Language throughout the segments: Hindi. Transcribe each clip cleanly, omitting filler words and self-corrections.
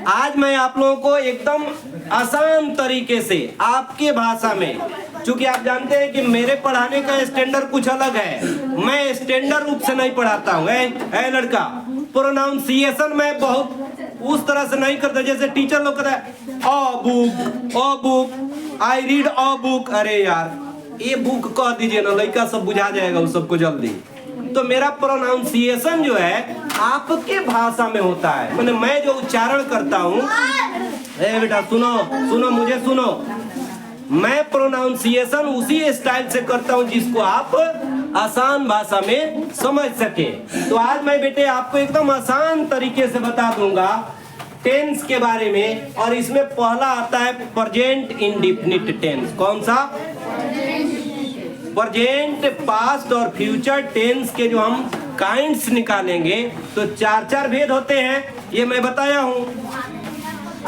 आज मैं आप लोगों को एकदम आसान तरीके से आपके भाषा में, क्योंकि आप जानते हैं कि मेरे पढ़ाने का स्टैंडर्ड कुछ अलग है, मैं स्टैंडर्ड रूप से नहीं पढ़ाता हूँ। ऐ लड़का, प्रोनाउंसिएशन मैं बहुत उस तरह से नहीं करता जैसे टीचर लोग कहते हैं a book, I read a book. अरे यार, ये बुक कह दीजिए ना, लड़का सब बुझा जाएगा उस सबको जल्दी। तो मेरा प्रोनाउंसिएशन जो है आपके भाषा में होता है, मैंने मैं जो उच्चारण करता हूँ। ए बेटा सुनो सुनो, मुझे सुनो, मैं प्रोनाउंसिएशन उसी स्टाइल से करता हूँ जिसको आप आसान भाषा में समझ सके। तो आज मैं बेटे आपको एकदम आसान तरीके से बता दूंगा टेंस के बारे में, और इसमें पहला आता है प्रेजेंट इंडेफिनिट टेंस। कौन सा? प्रेजेंट, पास्ट और फ्यूचर टेंस के जो हम काइंड्स निकालेंगे तो चार भेद होते हैं, ये मैं बताया हूं।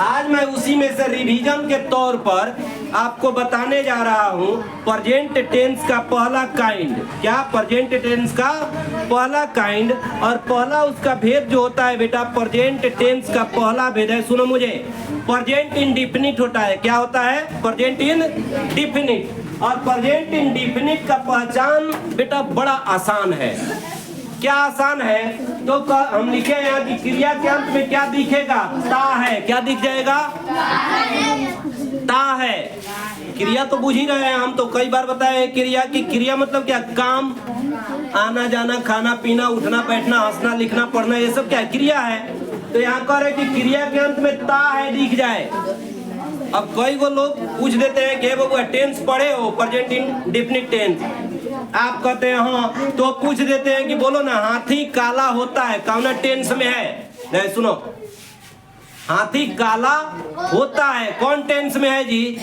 आज मैं उसी में से रिवीजन के तौर पर आपको बताने जा रहा हूं प्रेजेंट टेंस का पहला काइंड। क्या? प्रेजेंट टेंस का पहला काइंड, और पहला उसका भेद जो होता है बेटा, प्रेजेंट टेंस का पहला भेद है, सुनो मुझे, प्रेजेंट इंडेफिनिट होता है। क्या होता है? Present indefinite. और प्रेजेंट इंडेफिनिट का पहचान बेटा बड़ा आसान है। क्या आसान है? तो हम लिखे यहाँ कि क्रिया के अंत में क्या दिखेगा? ता है। क्या दिख जाएगा? ता है। क्रिया तो बुझ ही रहे हैं, हम तो कई बार बताए क्रिया की। क्रिया मतलब क्या? काम, आना जाना, खाना पीना, उठना बैठना, हंसना लिखना पढ़ना, ये सब क्या क्रिया है। तो यहाँ कह रहे कि क्रिया के अंत में ता है दिख जाए। अब कई गो लोग पूछ देते हैं कि बाबू टेंस पढ़े हो, प्रेजेंट इंडेफिनिट टेंस? आप कहते हैं हाँ, तो पूछ देते हैं कि बोलो ना, हाथी काला होता है कौन टेंस में है? नहीं सुनो, हाथी काला होता है कौन टेंस में है जी?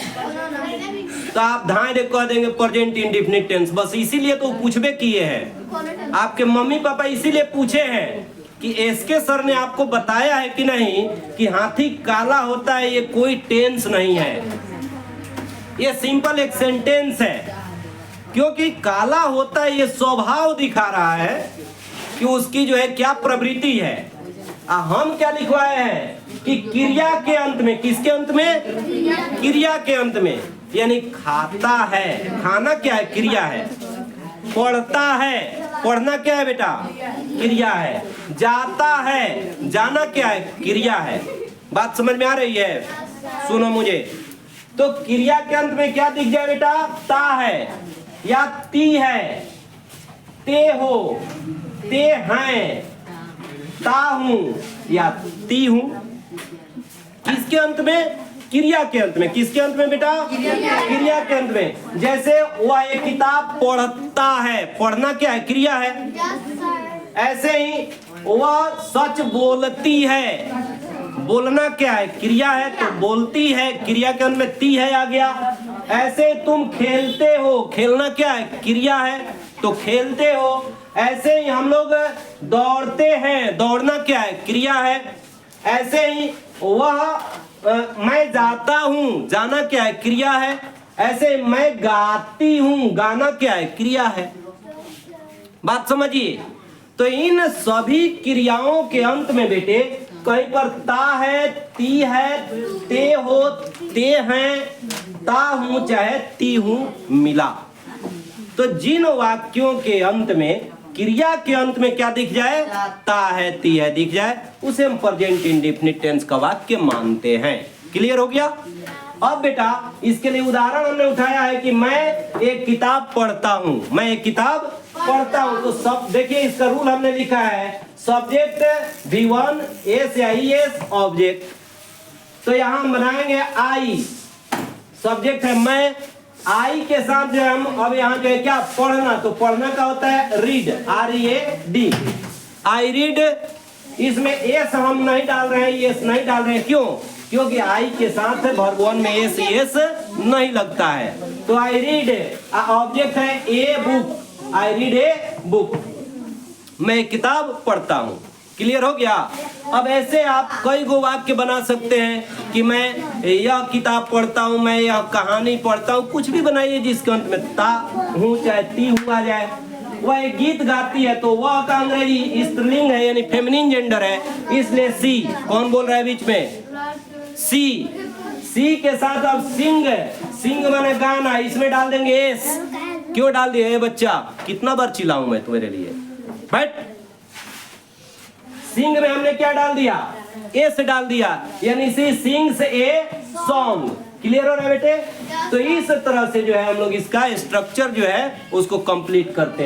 तो आप धाए दे कह देंगे प्रेजेंट इंडेफिनिट टेंस। बस इसीलिए तो पूछबे किए हैं, आपके मम्मी पापा इसीलिए पूछे हैं कि एसके सर ने आपको बताया है कि नहीं कि हाथी काला होता है, ये कोई टेंस नहीं है, ये सिंपल एक सेंटेंस है। क्योंकि काला होता है ये स्वभाव दिखा रहा है कि उसकी जो है क्या प्रवृत्ति है। हम क्या लिखवाए हैं कि क्रिया के अंत में, किसके अंत में? क्रिया के अंत में, यानी खाता है, खाना क्या है? क्रिया है। पढ़ता है, पढ़ना क्या है बेटा? क्रिया है। जाता है, जाना क्या है? क्रिया है। बात समझ में आ रही है? सुनो मुझे, तो क्रिया के अंत में क्या दिख जाए बेटा? ता है या ती है, ते हो, ते हैं, ता हूं या ती हूं। किसके अंत में? क्रिया के अंत में। किसके अंत में बेटा? क्रिया के अंत में। जैसे वह एक किताब पढ़ता है, पढ़ना क्या है? क्रिया है। ऐसे ही वह सच बोलती है, बोलना क्या है? क्रिया है। तो बोलती है, क्रिया के अंत में ती है आ गया। ऐसे तुम खेलते हो, खेलना क्या है? क्रिया है, तो खेलते हो। ऐसे ही हम लोग दौड़ते हैं, दौड़ना क्या है? क्रिया है। ऐसे ही वह मैं जाता हूँ, जाना क्या है? क्रिया है। ऐसे मैं गाती हूँ, गाना क्या है? क्रिया है। बात समझिए। तो इन सभी क्रियाओं के अंत में बेटे कहीं पर ता है, ती है, ते हो, ते हैं, ता हूं चाहे ती हूं मिला। तो जिन वाक्यों के अंत में, क्रिया के अंत में क्या दिख जाए? ता है, ती है दिख जाए, उसे हम प्रेजेंट इंडेफिनिट टेंस का वाक्य मानते हैं। क्लियर हो गया? अब बेटा इसके लिए उदाहरण हमने उठाया है कि मैं एक किताब पढ़ता हूं, मैं एक किताब पढ़ता हूं। तो सब देखिए, इसका रूल हमने लिखा है, सब्जेक्ट V1 एस या ES ऑब्जेक्ट। तो यहां हम बनाएंगे आई, सब्जेक्ट है मैं, आई के साथ जो हम अब यहाँ जो है क्या? पढ़ना। तो पढ़ना का होता है रीड, READ, आई रीड। इसमें एस हम नहीं डाल रहे हैं, एस नहीं डाल रहे हैं। क्यों? क्योंकि आई के साथ वर्ब 1 में एस नहीं लगता है। तो आई रीड, ऑब्जेक्ट है a book, I read a book, मैं किताब पढ़ता हूँ। क्लियर हो गया? अब ऐसे आप कई गो वाक्य बना सकते हैं कि मैं यह किताब पढ़ता हूँ, मैं यह कहानी पढ़ता हूँ, कुछ भी बनाइए जिसके अंत में ता हूँ चाहे ती हूँ आ जाए। वह एक गीत गाती है तो वह का अंग्रेजी स्त्रीलिंग है यानी फेमिनिन जेंडर है, इसलिए सी। कौन बोल रहा है बीच में? सी, सी के साथ अब सिंग, सिंग माने गाना, इसमें डाल देंगे एस। क्यों डाल दिया ये बच्चा, कितना बार चिल्लाऊं मैं तुम्हारे लिए, बट सिंग में हमने क्या डाल दिया, एस डाल दिया, यानी सी सिंग्स ए सॉन्ग। क्लियर हो रहा है बेटे? तो इस तरह से जो है हम लोग इसका स्ट्रक्चर जो है उसको कंप्लीट करते हैं।